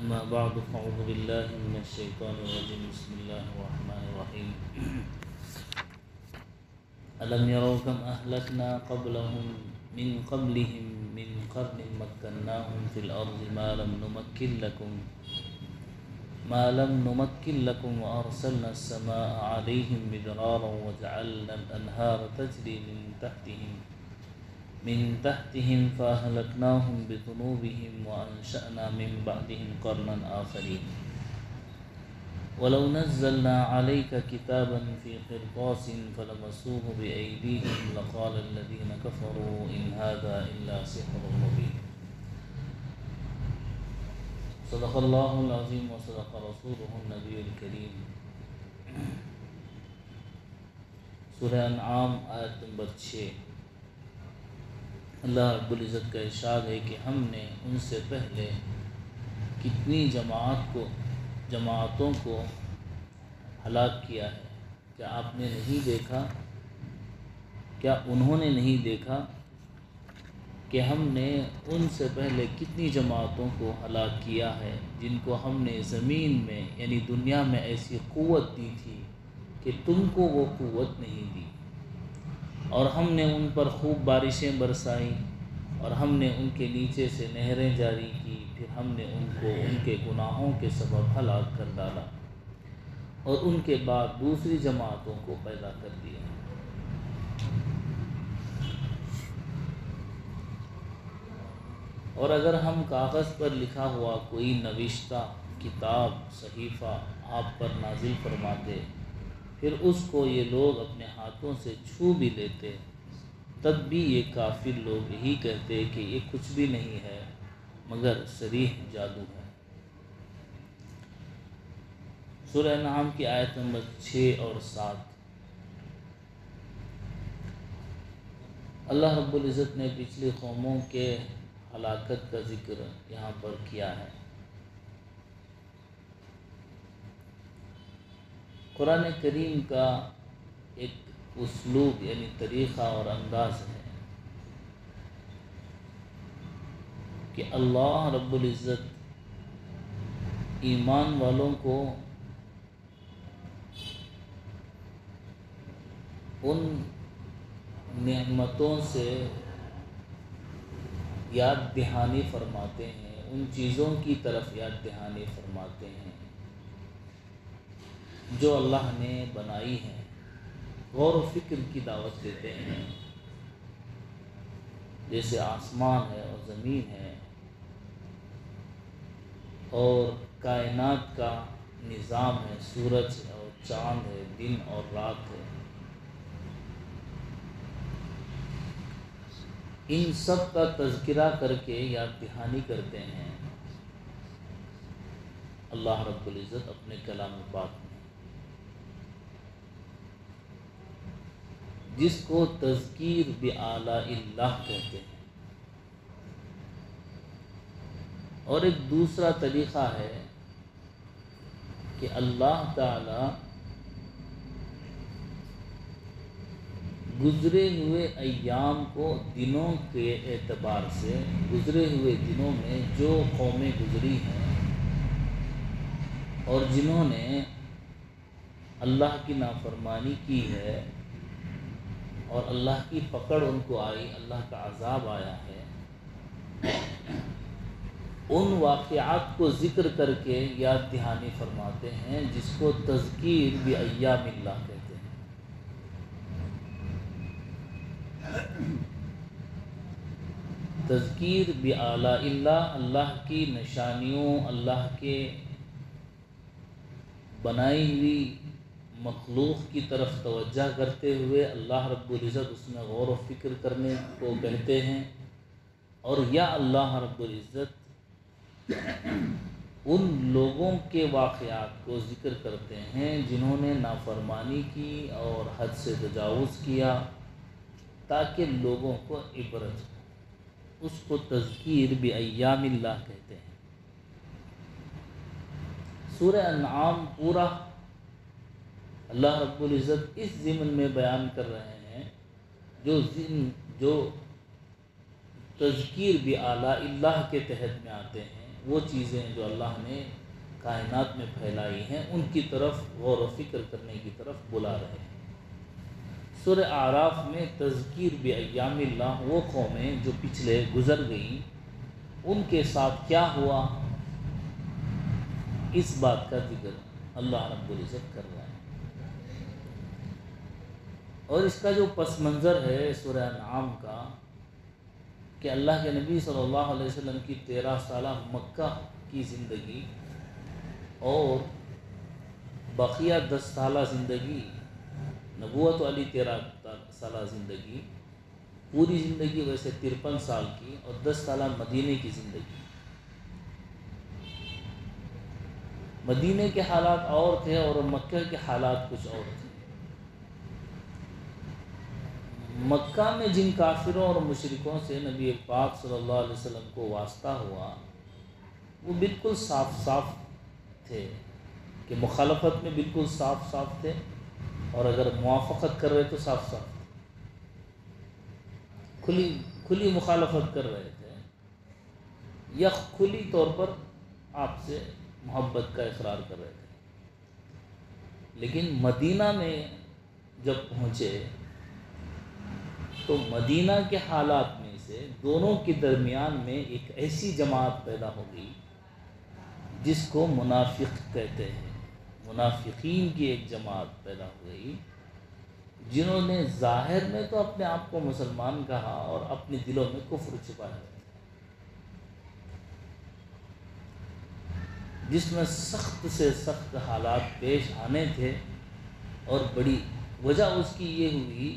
أما بعد فأعوذ بالله من الشيطان الرجيم بسم الله الرحمن الرحيم ألم يروا كم أهلكنا قبلهم من قرن مكناهم في الأرض ما لم نمكن لكم وأرسلنا السماء عليهم مدرارا وجعلنا الأنهار تجري من تحتهم فأهلكناهم بذنوبهم وأنشأنا من بعدهم قرنا آخرين ولو نزلنا عليك كتابا في قرطاس فلمسوه بأيديهم لقال الذين كفروا إن هذا إلا سحر مبين صدق الله العظيم وصدق رسوله النبي الكريم. سورہ انعام آیت نمبر 6. اللہ رب العزت کا ارشاد ہے کہ ہم نے ان سے پہلے کتنی جماعتوں کو ہلاک کیا ہے. کیا آپ نے نہیں دیکھا، کیا انہوں نے نہیں دیکھا کہ ہم نے ان سے پہلے کتنی جماعتوں کو ہلاک کیا ہے جن کو ہم نے زمین میں یعنی دنیا میں ایسی قوت دی تھی کہ تم کو وہ قوت نہیں دی، اور ہم نے ان پر خوب بارشیں برسائیں اور ہم نے ان کے نیچے سے نہریں جاری کی، پھر ہم نے ان کو ان کے گناہوں کے سبب ہلاک کر ڈالا اور ان کے بعد دوسری جماعتوں کو پیدا کر دیا. اور اگر ہم کاغذ پر لکھا ہوا کوئی نوشتہ کتاب صحیفہ آپ پر نازل فرماتے، پھر اس کو یہ لوگ اپنے ہاتھوں سے چھو بھی لیتے، تب بھی یہ کافر لوگ یہی کہتے کہ یہ کچھ بھی نہیں ہے مگر صریح جادو ہے. سورہ انعام کی آیت نمبر 6 اور 7. اللہ رب العزت نے پچھلی قوموں کے ہلاکت کا ذکر یہاں پر کیا ہے. قرآن کریم کا ایک اسلوب یعنی طریقہ اور انداز ہے کہ اللہ رب العزت ایمان والوں کو ان نعمتوں سے یاد دہانی فرماتے ہیں، ان چیزوں کی طرف یاد دہانی فرماتے ہیں جو اللہ نے بنائی ہیں، غور و فکر کی دعوت دیتے ہیں، جیسے آسمان ہے اور زمین ہے اور کائنات کا نظام ہے، سورج ہے اور چاند ہے، دن اور رات ہے. ان سب کا تذکرہ کر کے یاد دہانی کرتے ہیں اللہ رب العزت اپنے کلام پاک میں، جس کو تذکیر بآلاء اللہ کہتے ہیں. اور ایک دوسرا طریقہ ہے کہ اللہ تعالی گزرے ہوئے ایام کو دنوں کے اعتبار سے، گزرے ہوئے دنوں میں جو قومیں گزری ہیں اور جنہوں نے اللہ کی نافرمانی کی ہے اور اللہ کی پکڑ ان کو آئی، اللہ کا عذاب آیا ہے، ان واقعات کو ذکر کر کے یاد دہانی فرماتے ہیں، جس کو تذکیر بایام اللہ کہتے ہیں. تذکیر بآلاء اللہ، اللہ کی نشانیوں، اللہ کے بنائی ہوئی مخلوق کی طرف توجہ کرتے ہوئے اللہ رب العزت اس میں غور و فکر کرنے کو کہتے ہیں. اور یا اللہ رب العزت ان لوگوں کے واقعات کو ذکر کرتے ہیں جنہوں نے نافرمانی کی اور حد سے تجاوز کیا، تاکہ لوگوں کو عبرت ہو. اس کو تذکیر بایام اللہ کہتے ہیں. سورہ انعام پورا اللہ رب العزت اس ضمن میں بیان کر رہے ہیں جو تذکیر بآلاء اللہ کے تحت میں آتے ہیں، وہ چیزیں جو اللہ نے کائنات میں پھیلائی ہیں ان کی طرف غور و فکر کرنے کی طرف بلا رہے ہیں۔ سورہ اعراف میں تذکیر بایام اللہ، وہ قومیں جو پچھلے گزر گئیں ان کے ساتھ کیا ہوا، اس بات کا ذکر اللہ رب العزت کر رہا ہے۔ اور اس کا جو پس منظر ہے سورہ انعام کا، کہ اللہ کے نبی صلی اللہ علیہ وسلم کی 13 سالہ مکہ کی زندگی اور بقیہ 10 سالہ زندگی، نبوت والی 13 سالہ زندگی، پوری زندگی ویسے 53 سال کی، اور 10 سالہ مدینے کی زندگی۔ مدینے کے حالات اور تھے اور مکہ کے حالات کچھ اور تھے۔ مکہ میں جن کافروں اور مشرکوں سے نبی پاک صلی اللہ علیہ وسلم کو واسطہ ہوا، وہ بالکل صاف صاف تھے، کہ مخالفت میں بالکل صاف صاف تھے، اور اگر موافقت کر رہے تو صاف صاف کھلی مخالفت کر رہے تھے، یا کھلی طور پر آپ سے محبت کا اقرار کر رہے تھے۔ لیکن مدینہ میں جب پہنچے تو مدینہ کے حالات میں سے دونوں کے درمیان میں ایک ایسی جماعت پیدا ہو گئی جس کو منافق کہتے ہیں۔ منافقین کی ایک جماعت پیدا ہو گئی، جنہوں نے ظاہر میں تو اپنے آپ کو مسلمان کہا اور اپنے دلوں میں کفر چھپایا، جس میں سخت سے سخت حالات پیش آنے تھے۔ اور بڑی وجہ اس کی یہ ہوئی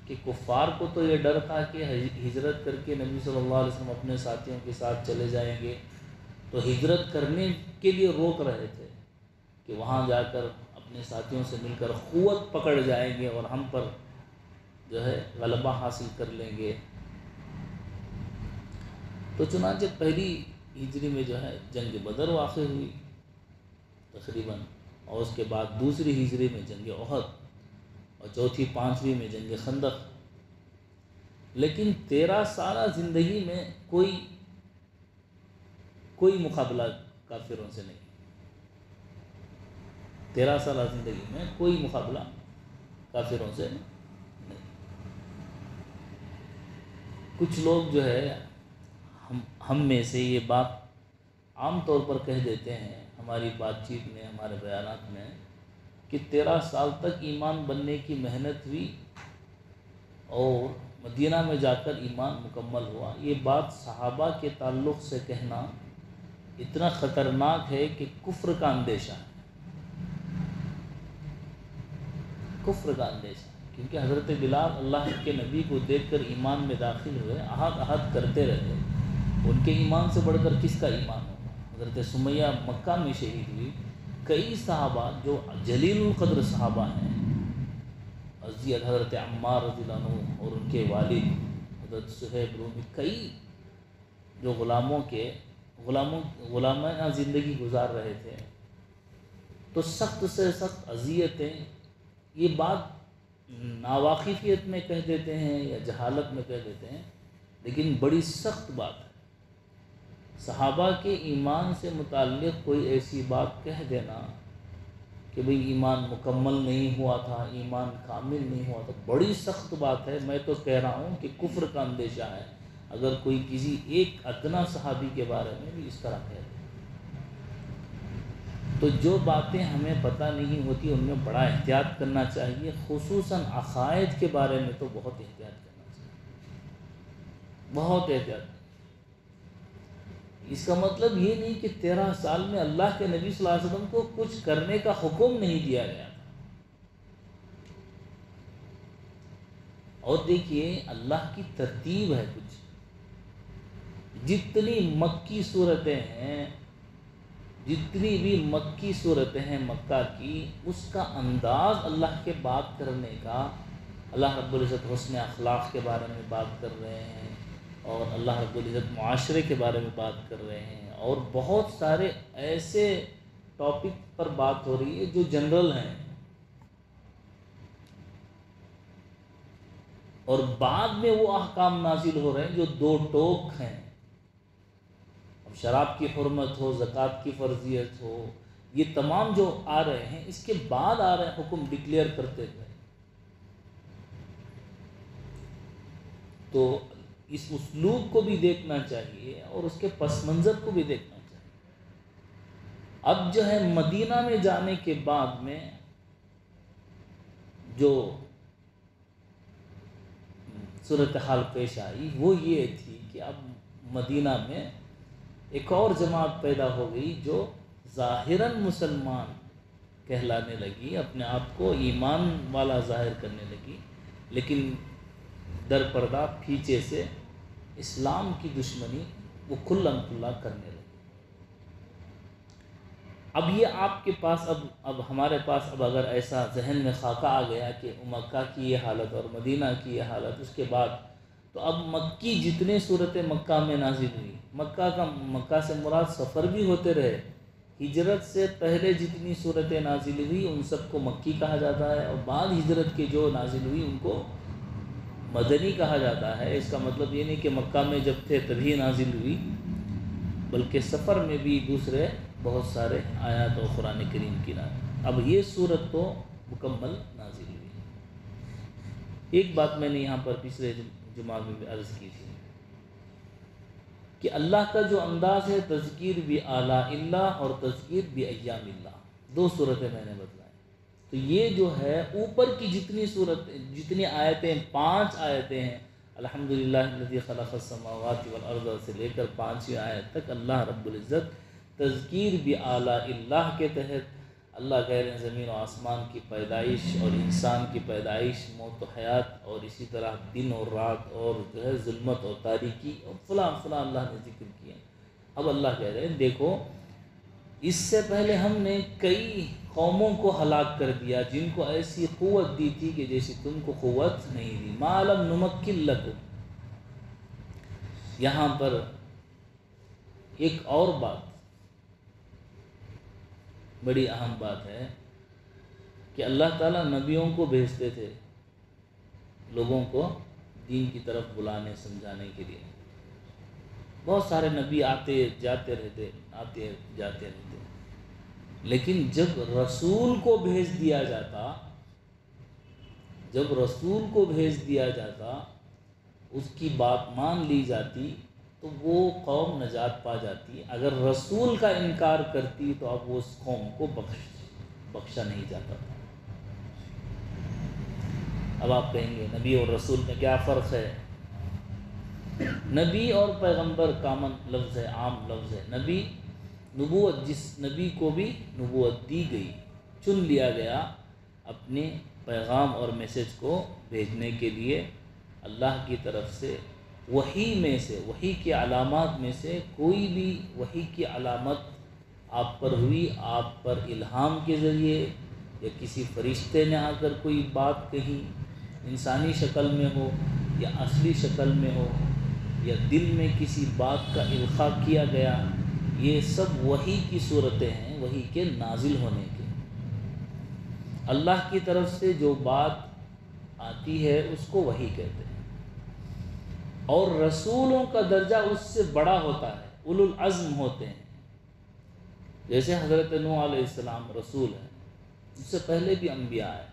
کہ کفار کو تو یہ ڈر تھا کہ ہجرت کر کے نبی صلی اللہ علیہ وسلم اپنے ساتھیوں کے ساتھ چلے جائیں گے، تو ہجرت کرنے کے لیے روک رہے تھے کہ وہاں جا کر اپنے ساتھیوں سے مل کر قوت پکڑ جائیں گے اور ہم پر جو ہے غلبہ حاصل کر لیں گے۔ تو چنانچہ پہلی ہجری میں جو ہے جنگ بدر واقع ہوئی تقریباً، اور اس کے بعد دوسری ہجری میں جنگ احد، اور چوتھی پانچویں میں جنگ خندق۔ لیکن 13 سالہ زندگی میں کوئی مقابلہ کافروں سے نہیں۔ 13 سالہ زندگی میں کوئی مقابلہ کافروں سے نہیں۔ کچھ لوگ جو ہے ہم میں سے یہ بات عام طور پر کہہ دیتے ہیں ہماری بات چیت میں، ہمارے بیانات میں، کہ 13 سال تک ایمان بننے کی محنت ہوئی اور مدینہ میں جا کر ایمان مکمل ہوا۔ یہ بات صحابہ کے تعلق سے کہنا اتنا خطرناک ہے کہ کفر کا اندیشہ ہے، کفر کا اندیشہ، کیونکہ حضرت بلال اللہ کے نبی کو دیکھ کر ایمان میں داخل ہوئے، عہد عہد کرتے رہے، ان کے ایمان سے بڑھ کر کس کا ایمان ہوگا۔ حضرت سمیہ مکہ میں شہید ہوئی۔ کئی صحابہ جو جلیل القدر صحابہ ہیں، حضرت عمار رضی اللہ عنہ اور ان کے والد حضرت صہیب رومی، کئی جو غلامانہ زندگی گزار رہے تھے، تو سخت سے سخت اذیتیں، یہ بات ناواقفیت میں کہہ دیتے ہیں یا جہالت میں کہہ دیتے ہیں، لیکن بڑی سخت بات ہے۔ صحابہ کے ایمان سے متعلق کوئی ایسی بات کہہ دینا کہ بھئی ایمان مکمل نہیں ہوا تھا، ایمان کامل نہیں ہوا تھا، بڑی سخت بات ہے۔ میں تو کہہ رہا ہوں کہ کفر کا اندیشہ ہے اگر کوئی کسی ایک ادنا صحابی کے بارے میں بھی اس طرح کہہ دے۔ تو جو باتیں ہمیں پتہ نہیں ہوتی ان میں بڑا احتیاط کرنا چاہیے، خصوصاً عقائد کے بارے میں تو بہت احتیاط کرنا چاہیے، بہت احتیاط۔ اس کا مطلب یہ نہیں کہ 13 سال میں اللہ کے نبی صلی اللہ علیہ وسلم کو کچھ کرنے کا حکم نہیں دیا گیا تھا۔ اور دیکھیے اللہ کی ترتیب ہے کچھ، جتنی مکی صورتیں ہیں، جتنی بھی مکی صورتیں ہیں مکہ کی، اس کا انداز اللہ کے بات کرنے کا، اللہ رب العزت حسن اخلاق کے بارے میں بات کر رہے ہیں، اور اللہ رب العزت معاشرے کے بارے میں بات کر رہے ہیں، اور بہت سارے ایسے ٹاپک پر بات ہو رہی ہے جو جنرل ہیں، اور بعد میں وہ احکام نازل ہو رہے ہیں جو دو ٹوک ہیں۔ شراب کی حرمت ہو، زکوٰۃ کی فرضیت ہو، یہ تمام جو آ رہے ہیں اس کے بعد آ رہے ہیں حکم ڈکلیئر کرتے ہوئے. تو اس اسلوب کو بھی دیکھنا چاہیے اور اس کے پس منظر کو بھی دیکھنا چاہیے. اب جو ہے مدینہ میں جانے کے بعد میں جو صورتحال پیش آئی وہ یہ تھی کہ اب مدینہ میں ایک اور جماعت پیدا ہو گئی جو ظاہراً مسلمان کہلانے لگی، اپنے آپ کو ایمان والا ظاہر کرنے لگی، لیکن در پردہ پیچھے سے اسلام کی دشمنی وہ کھلم کھلا کرنے لگی. اب یہ آپ کے پاس اب ہمارے پاس اب اگر ایسا ذہن میں خاکہ آ گیا کہ مکہ کی یہ حالت اور مدینہ کی یہ حالت، اس کے بعد تو اب مکی جتنے صورتیں مکہ میں نازل ہوئی، مکہ سے مراد سفر بھی ہوتے رہے، ہجرت سے پہلے جتنی صورتیں نازل ہوئی ان سب کو مکی کہا جاتا ہے، اور بعد ہجرت کے جو نازل ہوئی ان کو مدنی کہا جاتا ہے. اس کا مطلب یہ نہیں کہ مکہ میں جب تھے تبھی نازل ہوئی، بلکہ سفر میں بھی دوسرے بہت سارے آیات اور قرآن کریم کی نازل. اب یہ صورت تو مکمل نازل ہوئی. ایک بات میں نے یہاں پر پچھلے جمعہ میں بھی عرض کی تھی کہ اللہ کا جو انداز ہے تذکیر بھی اعلیٰ اللہ اور تذکیر بھی ایام اللہ، دو صورتیں میں نے بتلائیں. تو یہ جو ہے اوپر کی جتنی آیتیں 5 آیتیں ہیں، الحمدللہ الذی خلق السماوات والارض سے لے کر 5ویں آیت تک اللہ رب العزت تذکیر بھی اعلیٰ اللہ کے تحت اللہ کہہ رہے ہیں زمین و آسمان کی پیدائش اور انسان کی پیدائش، موت و حیات، اور اسی طرح دن اور رات، اور جو ہے ظلمت اور تاریکی، اور فلاں فلاں اللہ نے ذکر کیا. اب اللہ کہہ رہے ہیں دیکھو اس سے پہلے ہم نے کئی قوموں کو ہلاک کر دیا جن کو ایسی قوت دی تھی کہ جیسی تم کو قوت نہیں دی. ما لم نمکن لکم. یہاں پر ایک اور بات بڑی اہم بات ہے کہ اللہ تعالیٰ نبیوں کو بھیجتے تھے لوگوں کو دین کی طرف بلانے سمجھانے کے لیے. بہت سارے نبی آتے جاتے رہتے، لیکن جب رسول کو بھیج دیا جاتا اس کی بات مان لی جاتی تو وہ قوم نجات پا جاتی. اگر رسول کا انکار کرتی تو اب وہ اس قوم کو بخشا نہیں جاتا تھا. اب آپ کہیں گے نبی اور رسول میں کیا فرق ہے؟ نبی اور پیغمبر کامن لفظ ہے، عام لفظ ہے. نبی نبوت، جس نبی کو بھی نبوت دی گئی، چن لیا گیا اپنے پیغام اور میسج کو بھیجنے کے لیے اللہ کی طرف سے. وحی کی علامات میں سے کوئی بھی وحی کی علامت آپ پر ہوئی، آپ پر الہام کے ذریعے یا کسی فرشتے نے آ کر کوئی بات کہی، انسانی شکل میں ہو یا اصلی شکل میں ہو، یا دل میں کسی بات کا القاء کیا گیا، یہ سب وحی کی صورتیں ہیں، وحی کے نازل ہونے کے. اللہ کی طرف سے جو بات آتی ہے اس کو وحی کہتے ہیں. اور رسولوں کا درجہ اس سے بڑا ہوتا ہے، اولو العزم ہوتے ہیں. جیسے حضرت نوح علیہ السلام رسول ہے، اس سے پہلے بھی انبیاء آئے،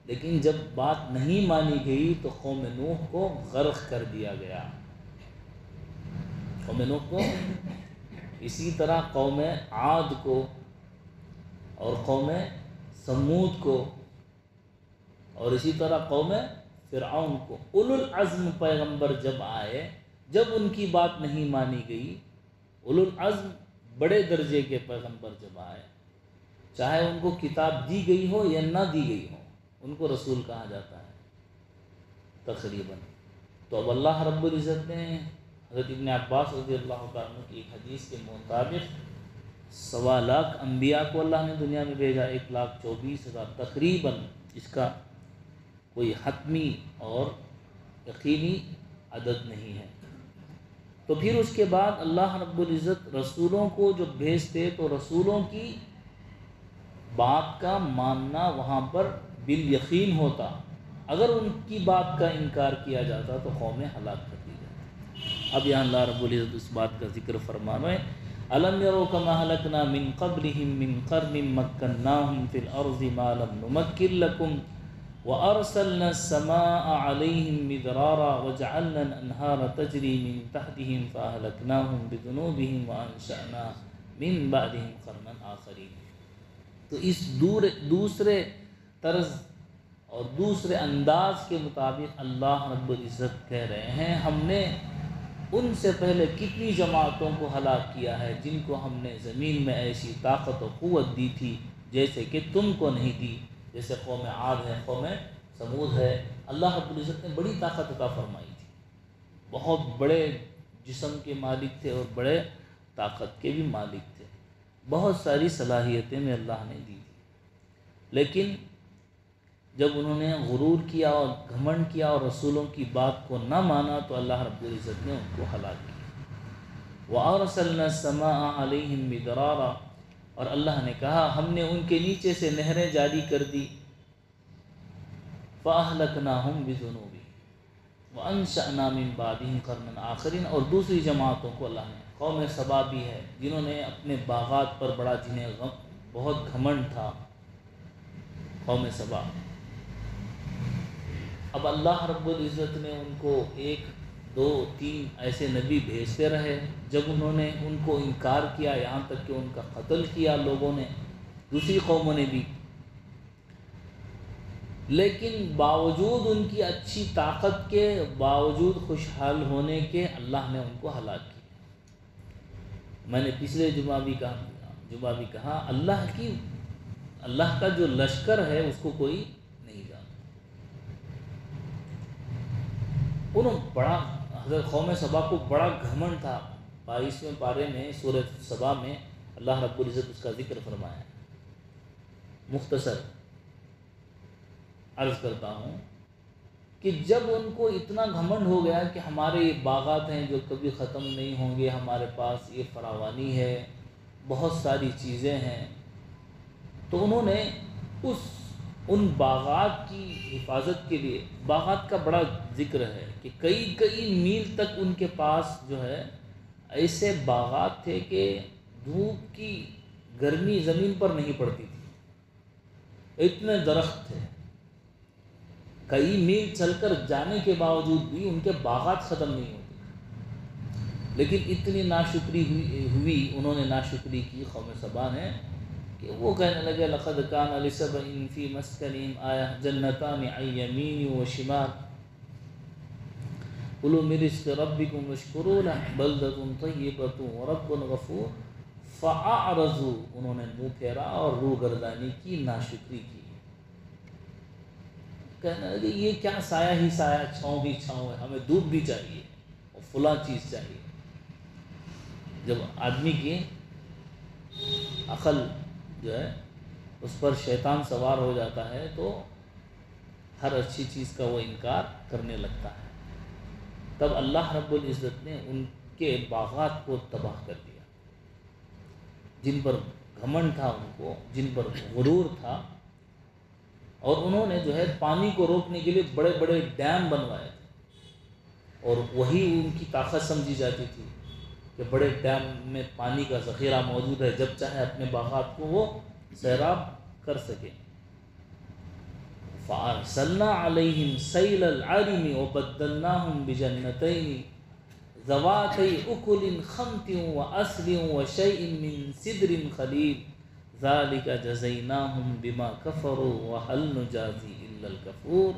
لیکن جب بات نہیں مانی گئی تو قوم نوح کو غرق کر دیا گیا. قوم نوح کو، اسی طرح قوم عاد کو اور قوم سمود کو، اور اسی طرح قوم فرعون کو. اولو العزم پیغمبر جب آئے، جب ان کی بات نہیں مانی گئی، اولو العزم بڑے درجے کے پیغمبر جب آئے، چاہے ان کو کتاب دی گئی ہو یا نہ دی گئی ہو، ان کو رسول کہا جاتا ہے تقریباً. تو اب اللہ رب العزت نے حضرت ابن عباس رضی اللہ تعالیٰ عنہ کی ایک حدیث کے مطابق 1.25 لاکھ انبیاء کو اللہ نے دنیا میں بھیجا، 1,24,000 تقریباً. اس کا کوئی حتمی اور یقینی عدد نہیں ہے. تو پھر اس کے بعد اللہ رب العزت رسولوں کو جب بھیجتے تو رسولوں کی بات کا ماننا وہاں پر بالیقین ہوتا. اگر ان کی بات کا انکار کیا جاتا تو قومیں ہلاک کر دی جاتی. اب یہاں اللہ رب العزت اس بات کا ذکر فرما رہے ہیں الم یروا کما اہلکنا من قبلہم من قرن مکناہم فی الارض ما لم نمکن لکم وارسلنا السماء علیہم مدرارا وجعلنا الانہار تجری من تحتہم فاہلکناہم بذنوبہم وانشأنا من بعدہم قرنا آخرین۔ تو اس دوسرے طرز اور دوسرے انداز کے مطابق اللہ رب العزت کہہ رہے ہیں ہم نے ان سے پہلے کتنی جماعتوں کو ہلاک کیا ہے جن کو ہم نے زمین میں ایسی طاقت و قوت دی تھی جیسے کہ تم کو نہیں دی، جیسے قوم عاد ہے، قوم ثمود ہے۔ اللہ رب العزت نے بڑی طاقت عطا فرمائی تھی، بہت بڑے جسم کے مالک تھے اور بڑے طاقت کے بھی مالک تھے، بہت ساری صلاحیتیں میں اللہ نے دی تھی، لیکن جب انہوں نے غرور کیا اور گھمنڈ کیا اور رسولوں کی بات کو نہ مانا تو اللہ رب العزت نے ان کو ہلاک کیا۔ وَأَرْسَلْنَا السَّمَاءَ عَلَيْهِمْ مِدْرَارًا، اور اللہ نے کہا ہم نے ان کے نیچے سے نہریں جاری کر دی، فَأَهْلَكْنَاهُمْ بِذُنُوبِهِمْ وَأَنشَأْنَا مِن بَعْدِهِمْ قَرْنًا آخَرِينَ۔ اور دوسری جماعتوں کو اللہ نے، قوم سبا بھی ہے جنہوں نے اپنے باغات پر بڑا، جنہیں بہت گھمنڈ تھا، قوم سبا۔ اب اللہ رب العزت نے ان کو 1 2 3 ایسے نبی بھیجتے رہے، جب انہوں نے ان کو انکار کیا یہاں تک کہ ان کا قتل کیا لوگوں نے، دوسری قوموں نے بھی، لیکن باوجود ان کی اچھی طاقت کے، باوجود خوشحال ہونے کے، اللہ نے ان کو ہلاک کیا۔ میں نے پچھلے جمعہ بھی کہا اللہ کا جو لشکر ہے اس کو کوئی نہیں جانتا۔ انہوں بڑا، حضرت قوم سبا کو بڑا گھمنڈ تھا۔ 22ویں پارے میں سورہ سبا میں اللہ رب العزت اس کا ذکر فرمایا ہے۔ مختصر عرض کرتا ہوں کہ جب ان کو اتنا گھمنڈ ہو گیا کہ ہمارے یہ باغات ہیں جو کبھی ختم نہیں ہوں گے، ہمارے پاس یہ فراوانی ہے، بہت ساری چیزیں ہیں، تو انہوں نے ان باغات کی حفاظت کے لیے، باغات کا بڑا ذکر ہے کہ کئی میل تک ان کے پاس جو ہے ایسے باغات تھے کہ دھوپ کی گرمی زمین پر نہیں پڑتی تھی، اتنے درخت تھے، کئی میل چل کر جانے کے باوجود بھی ان کے باغات ختم نہیں ہوتے، لیکن اتنی ناشکری ہوئی، انہوں نے ناشکری کی قوم سبا نے، کہ وہ کہنے لگے لقد کان لسبع فی مسکنہم آیہ جنتان عن یمین و شمال کلوا من رزق ربکم واشکروا لہ بلدۃ طیبۃ ورب غفور فاعرضوا، انہوں نے منہ پھیرا اور روح گردانی کی، ناشکری کی، کہنے لگے یہ کیا سایہ ہی سایہ، چھاؤں بھی چھاؤں ہے، ہمیں دھوپ بھی چاہیے اور فلاں چیز چاہیے۔ جب آدمی کی عقل جو ہے اس پر شیطان سوار ہو جاتا ہے تو ہر اچھی چیز کا وہ انکار کرنے لگتا ہے، تب اللہ رب العزت نے ان کے باغات کو تباہ کر دیا، جن پر گھمنڈ تھا ان کو، جن پر غرور تھا، اور انہوں نے جو ہے پانی کو روکنے کے لیے بڑے بڑے ڈیم بنوائے تھے، اور وہی ان کی طاقت سمجھی جاتی تھی کہ بڑے ڈیم میں پانی کا ذخیرہ موجود ہے، جب چاہے اپنے باغات کو وہ سیراب کر سکے۔ فَأَرْسَلْنَا عَلَيْهِمْ سَيْلَ الْعَرِمِ وَبَدَّلْنَاهُمْ بِجَنَّتَيْنِ ذَوَاتَيْ أُكُلٍ خَمْطٍ وَأَصْلٍ وَشَيْءٍ مِّن سِدْرٍ قَلِيلٍ ذَلِكَ جَزَيْنَاهُمْ بِمَا كَفَرُوا وَهَلْ نُجَازِي إِلَّا الْكَفُورَ۔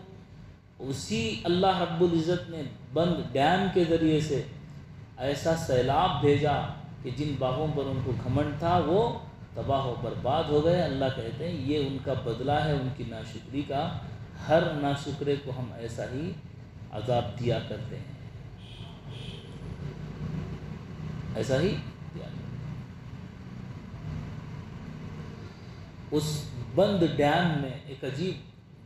اسی اللہ رب العزت نے بند ڈیم کے ذریعے سے ایسا سیلاب بھیجا کہ جن باغوں پر ان کو گھمنڈ تھا وہ تباہ و برباد ہو گئے۔ اللہ کہتے ہیں یہ ان کا بدلہ ہے ان کی ناشکری کا، ہر ناشکرے کو ہم ایسا ہی عذاب دیا کرتے ہیں، ایسا ہی دیا کرتے ہیں۔ اس بند ڈیم میں ایک عجیب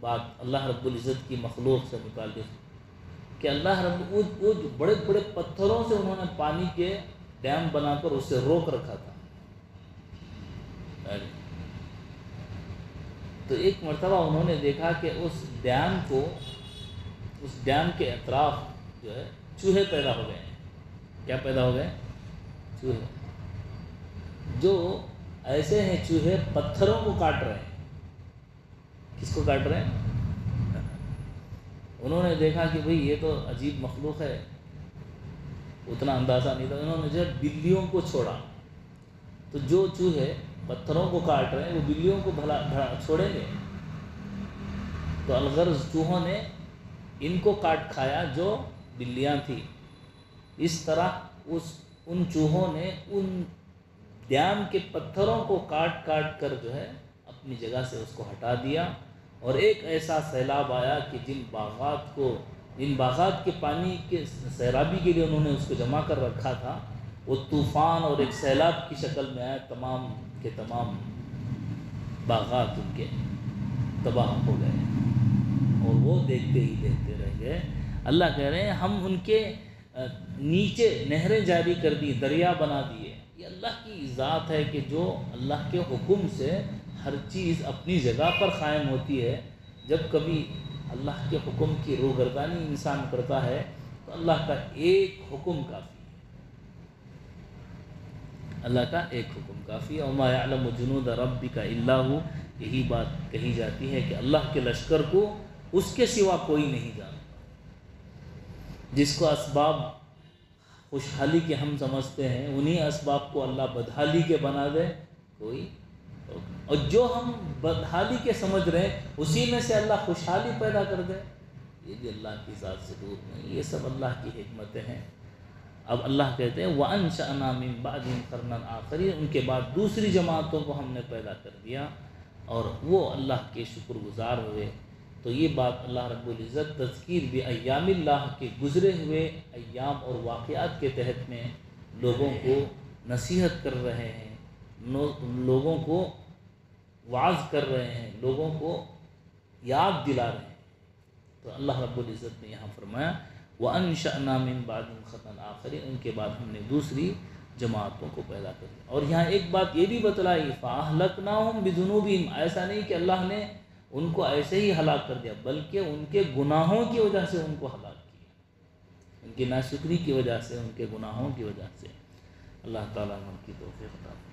بات اللہ رب العزت کی مخلوق سے متعلق کہ اللہ رب وہ بڑے بڑے پتھروں سے انہوں نے پانی کے ڈیم بنا کر اسے روک رکھا تھا۔ تو ایک مرتبہ انہوں نے دیکھا کہ اس ڈیم کے اطراف جو ہے چوہے پیدا ہو گئے ہیں۔ کیا پیدا ہو گئے؟ چوہے۔ جو ایسے ہیں چوہے پتھروں کو کاٹ رہے ہیں. کس کو کاٹ رہے ہیں؟ انہوں نے دیکھا کہ بھئی یہ تو عجیب مخلوق ہے، اتنا اندازہ نہیں تھا. انہوں نے جو بلیوں کو چھوڑا، تو جو چوہے پتھروں کو کاٹ رہے ہیں وہ بلیوں کو بھلا چھوڑیں گے؟ تو الغرض چوہوں نے ان کو کاٹ کھایا جو بلیاں تھیں. اس طرح ان چوہوں نے ان ڈیم کے پتھروں کو کاٹ کاٹ کر جو ہے اپنی جگہ سے اس کو ہٹا دیا. اور ایک ایسا سیلاب آیا کہ جن باغات کے پانی کے سیرابی کے لیے انہوں نے اس کو جمع کر رکھا تھا، وہ طوفان اور ایک سیلاب کی شکل میں آیا. تمام کے تمام باغات ان کے تباہ ہو گئے اور وہ دیکھتے ہی دیکھتے رہ گئے. اللہ کہہ رہے ہیں ہم ان کے نیچے نہریں جاری کر دی، دریا بنا دیے. یہ اللہ کی ذات ہے کہ جو اللہ کے حکم سے ہر چیز اپنی جگہ پر قائم ہوتی ہے. جب کبھی اللہ کے حکم کی روگردانی انسان کرتا ہے تو اللہ کا ایک حکم کافی ہے. اللہ کا ایک حکم کافی ہے. وما یعلم جنود ربک الا ھو. یہی بات کہی جاتی ہے کہ اللہ کے لشکر کو اس کے سوا کوئی نہیں جانتا. جس کو اسباب خوشحالی کے ہم سمجھتے ہیں، انہی اسباب کو اللہ بدحالی کے بنا دے کوئی. اور جو ہم بدحالی کے سمجھ رہے ہیں اسی میں سے اللہ خوشحالی پیدا کر دے، یہ بھی اللہ کی ذات سے دور نہیں. یہ سب اللہ کی حکمتیں ہیں. اب اللہ کہتے ہیں وَأَنشَأْنَا مِن بَعْدِهِمْ قَرْنًا آخَرِينَ. ان کے بعد دوسری جماعتوں کو ہم نے پیدا کر دیا اور وہ اللہ کے شکر گزار ہوئے. تو یہ بات اللہ رب العزت تذکیر بایام اللہ کے گزرے ہوئے ایام اور واقعات کے تحت میں لوگوں کو نصیحت کر رہے ہیں، لوگوں کو وعظ کر رہے ہیں، لوگوں کو یاد دلا رہے ہیں. تو اللہ رب العزت نے یہاں فرمایا وَأَنشَأْنَا مِن بَعْدِهِمْ قَرْنًا آخَرِينَ. ان کے بعد ہم نے دوسری جماعتوں کو پیدا کر دیا. اور یہاں ایک بات یہ بھی بتلائی فَأَهْلَكْنَاهُمْ بِذُنُوبِهِمْ. ایسا نہیں کہ اللہ نے ان کو ایسے ہی ہلاک کر دیا، بلکہ ان کے گناہوں کی وجہ سے ان کو ہلاک کیا، ان کی ناشکری کی وجہ سے، ان کے گناہوں کی وجہ سے. اللہ تعالیٰ ہم کی توفیق عطا فرمائے.